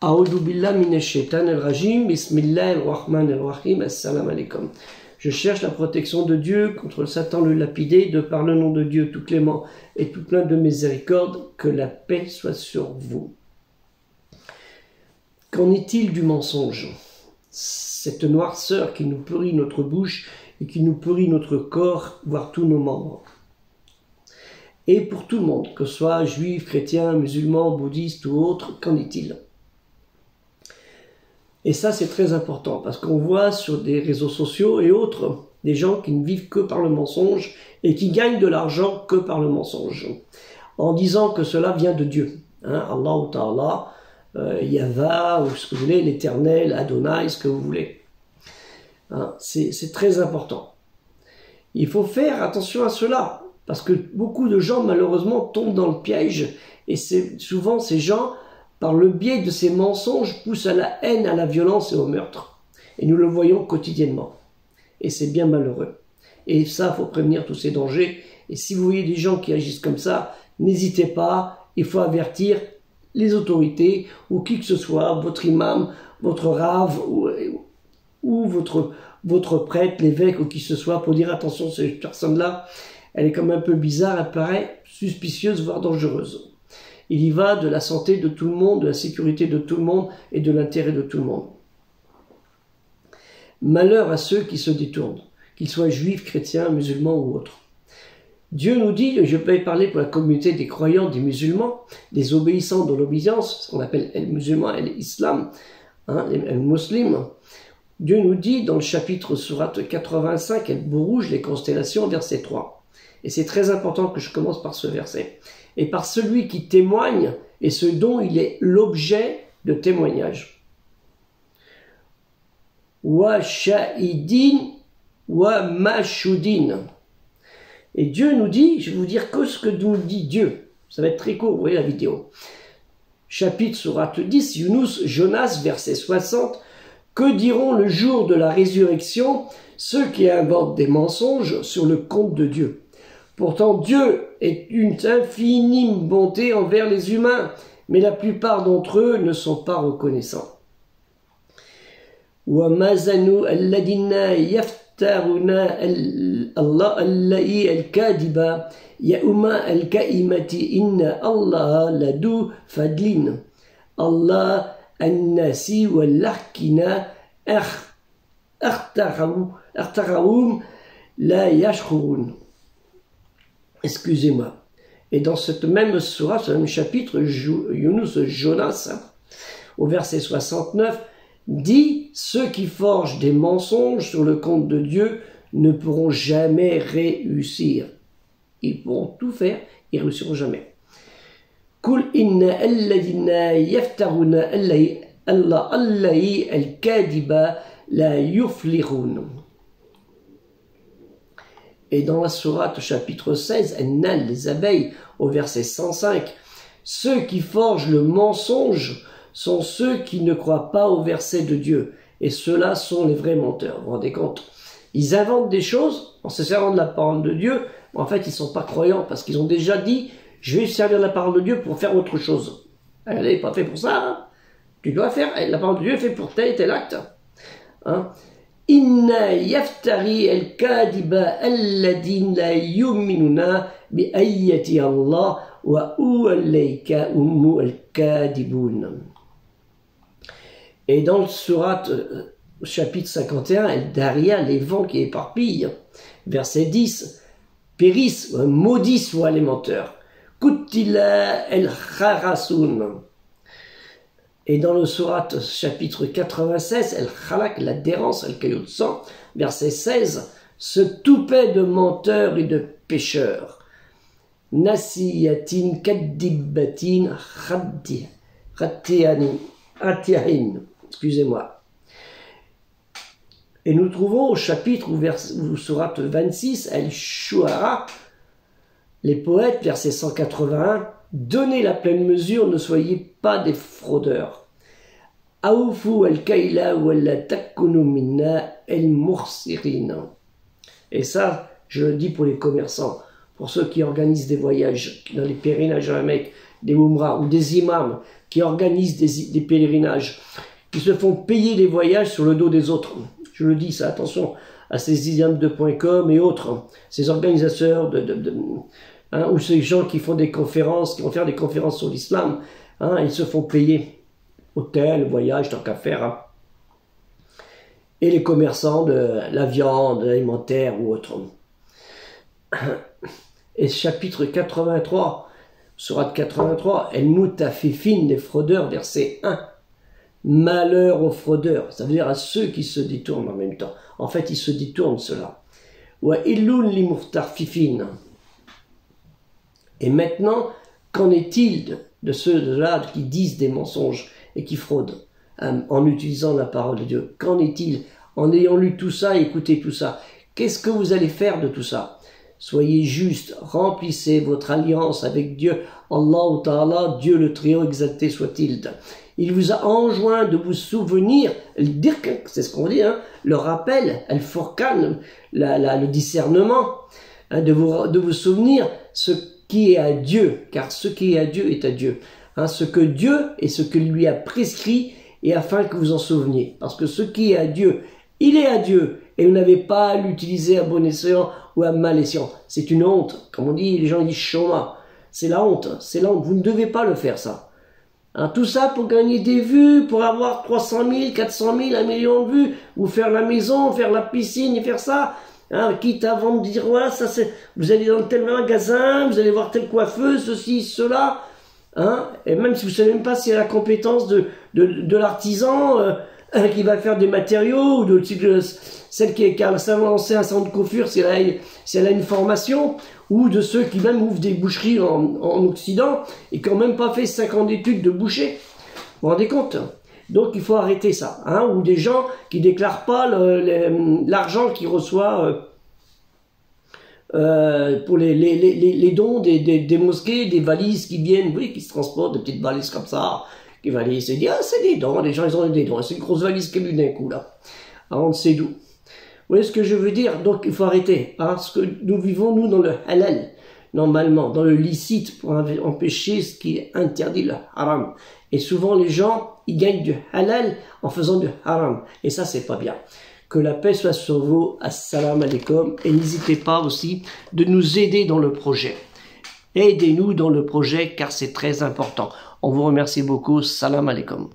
A'udhu billah minash shaitanir rajim, bismillahir rahmanir rahim, assalamu alaikum. Je cherche la protection de Dieu contre Satan le lapidé, de par le nom de Dieu tout clément et tout plein de miséricorde, que la paix soit sur vous. Qu'en est-il du mensonge? Cette noirceur qui nous pourrit notre bouche et qui nous pourrit notre corps, voire tous nos membres. Et pour tout le monde, que ce soit juif, chrétien, musulman, bouddhiste ou autre, qu'en est-il? Et ça, c'est très important, parce qu'on voit sur des réseaux sociaux et autres, des gens qui ne vivent que par le mensonge et qui gagnent de l'argent que par le mensonge, en disant que cela vient de Dieu. Hein, Allah ou Ta'ala, Yahva, ou ce que vous voulez, l'Éternel, Adonai, ce que vous voulez. Hein, c'est très important. Il faut faire attention à cela, parce que beaucoup de gens, malheureusement, tombent dans le piège, et souvent ces gens, par le biais de ces mensonges, poussent à la haine, à la violence et au meurtre. Et nous le voyons quotidiennement. Et c'est bien malheureux. Et ça, il faut prévenir tous ces dangers. Et si vous voyez des gens qui agissent comme ça, n'hésitez pas, il faut avertir les autorités, ou qui que ce soit, votre imam, votre rave, ou votre prêtre, l'évêque, ou qui que ce soit, pour dire attention, cette personne-là, elle est comme un peu bizarre, elle paraît suspicieuse, voire dangereuse. Il y va de la santé de tout le monde, de la sécurité de tout le monde et de l'intérêt de tout le monde. Malheur à ceux qui se détournent, qu'ils soient juifs, chrétiens, musulmans ou autres. Dieu nous dit, et je vais parler pour la communauté des croyants, des musulmans, des obéissants de l'obéissance, ce qu'on appelle les musulmans et l'islam, hein, les musulmans. Dieu nous dit dans le chapitre sourate 85, El-Bourouj, les constellations, verset 3. Et c'est très important que je commence par ce verset. Et par celui qui témoigne et ce dont il est l'objet de témoignage. Wa shahidin wa mashudin. Et Dieu nous dit, je vais vous dire que ce que nous dit Dieu. Ça va être très court, vous voyez la vidéo. Chapitre sourate 10, Yunus, Jonas, verset 60. Que diront le jour de la résurrection ceux qui inventent des mensonges sur le compte de Dieu? Pourtant, Dieu est une infinie bonté envers les humains, mais la plupart d'entre eux ne sont pas reconnaissants. Wa mazanu alladina yaftaruna Allah allahi al-kadiba yauma al-kaimati inna Allah ladu fadlin Allah an-nasi wal-lahkina akhtarawum la yashkurun. Excusez-moi. Et dans cette même sourate, ce même chapitre, Yunus Jonas, au verset 69, dit « Ceux qui forgent des mensonges sur le compte de Dieu ne pourront jamais réussir. » Ils pourront tout faire, ils ne réussiront jamais. « Kul inna alladina yaftaruna Allahi al-kadiba la yuflihun. » Et dans la sourate chapitre 16, An-Nahl, les abeilles, au verset 105, ceux qui forgent le mensonge sont ceux qui ne croient pas au verset de Dieu. Et ceux-là sont les vrais menteurs. Vous vous rendez compte? Ils inventent des choses en se servant de la parole de Dieu, mais en fait ils ne sont pas croyants parce qu'ils ont déjà dit « je vais servir la parole de Dieu pour faire autre chose ». Elle n'est pas fait pour ça. Hein? Tu dois faire, la parole de Dieu est faite pour tel et tel acte. Hein? Inna yaftari al-kadiba alladin la yuminuna bi ayati Allah wa u'alayka ummu al-kadibun. Et dans le sourate chapitre 51, El-Daria, les vents qui éparpillent, verset 10, périssent, maudits soient les menteurs. Kutila el-kharasun. Et dans le sourate chapitre 96, El-Khalak, l'adhérence, El caillot de sang, verset 16, ce toupet de menteurs et de pécheurs. Nasiyatin kaddibatin khatiyahin. Excusez-moi. Et nous trouvons au chapitre ou sourate 26, El-Shu'ara, les poètes, verset 181, donnez la pleine mesure, ne soyez pas des fraudeurs. Aoufu al-kaila wa la takunu minna el-mursirin. Et ça, je le dis pour les commerçants, pour ceux qui organisent des voyages dans les pèlerinages à la Mecque, des Umrah ou des imams qui organisent des pèlerinages, qui se font payer les voyages sur le dos des autres. Je le dis, ça, attention à ces idiomes.com et autres, ces organisateurs ou ces gens qui font des conférences, qui vont faire des conférences sur l'islam, ils se font payer hôtel, voyage, tant qu'à faire. Et les commerçants de la viande, alimentaire ou autre. Et chapitre 83, sourate 83, El Mutafifin, les fraudeurs, verset 1. Malheur aux fraudeurs, ça veut dire à ceux qui se détournent en même temps. En fait, ils se détournent cela. Wa illun li muftarfifin. Et maintenant, qu'en est-il de ceux-là qui disent des mensonges et qui fraudent en utilisant la parole de Dieu? Qu'en est-il en ayant lu tout ça, écouté tout ça? Qu'est-ce que vous allez faire de tout ça? Soyez justes, remplissez votre alliance avec Dieu, Allah Ta'ala, Dieu le Très-Haut exalté soit-il. Il vous a enjoint de vous souvenir, dire que c'est ce qu'on dit, le rappel, al-furqan, le discernement, de vous souvenir ce qui est à Dieu, car ce qui est à Dieu est à Dieu. Ce que Dieu et ce que lui a prescrit, et afin que vous en souveniez. Parce que ce qui est à Dieu, il est à Dieu, et vous n'avez pas à l'utiliser à bon escient ou à mal escient. C'est une honte. Comme on dit, les gens disent choma. C'est la honte, c'est la honte. Vous ne devez pas le faire, ça. Tout ça pour gagner des vues, pour avoir 300 000, 400 000, 1 million de vues, ou faire la maison, faire la piscine et faire ça. Quitte à vendre, dire, voilà, ça c'est, vous allez dans tel magasin, vous allez voir telle coiffeuse, ceci, cela. Et même si vous ne savez même pas si elle a la compétence de l'artisan qui va faire des matériaux, ou de celle qui a lancé un salon de coiffure, si elle a une formation, ou de ceux qui même ouvrent des boucheries en Occident et qui n'ont même pas fait 5 ans d'études de boucher. Vous vous rendez compte? Donc il faut arrêter ça. Ou des gens qui ne déclarent pas l'argent qu'ils reçoivent pour les dons des mosquées, des valises qui viennent, oui, qui se transportent, des petites valises comme ça, qui valises, et disent, c'est des dons, les gens ils ont des dons, c'est une grosse valise qui est venue d'un coup là. On ne sait d'où. Vous voyez ce que je veux dire? Donc il faut arrêter. Parce que nous vivons, nous, dans le halal, normalement, dans le licite, pour empêcher ce qui est interdit, le haram. Et souvent les gens, ils gagnent du halal en faisant du haram. Et ça, c'est pas bien. Que la paix soit sur vous. Assalamu alaikum. Et n'hésitez pas aussi de nous aider dans le projet. Aidez-nous dans le projet car c'est très important. On vous remercie beaucoup. Salam alaikum.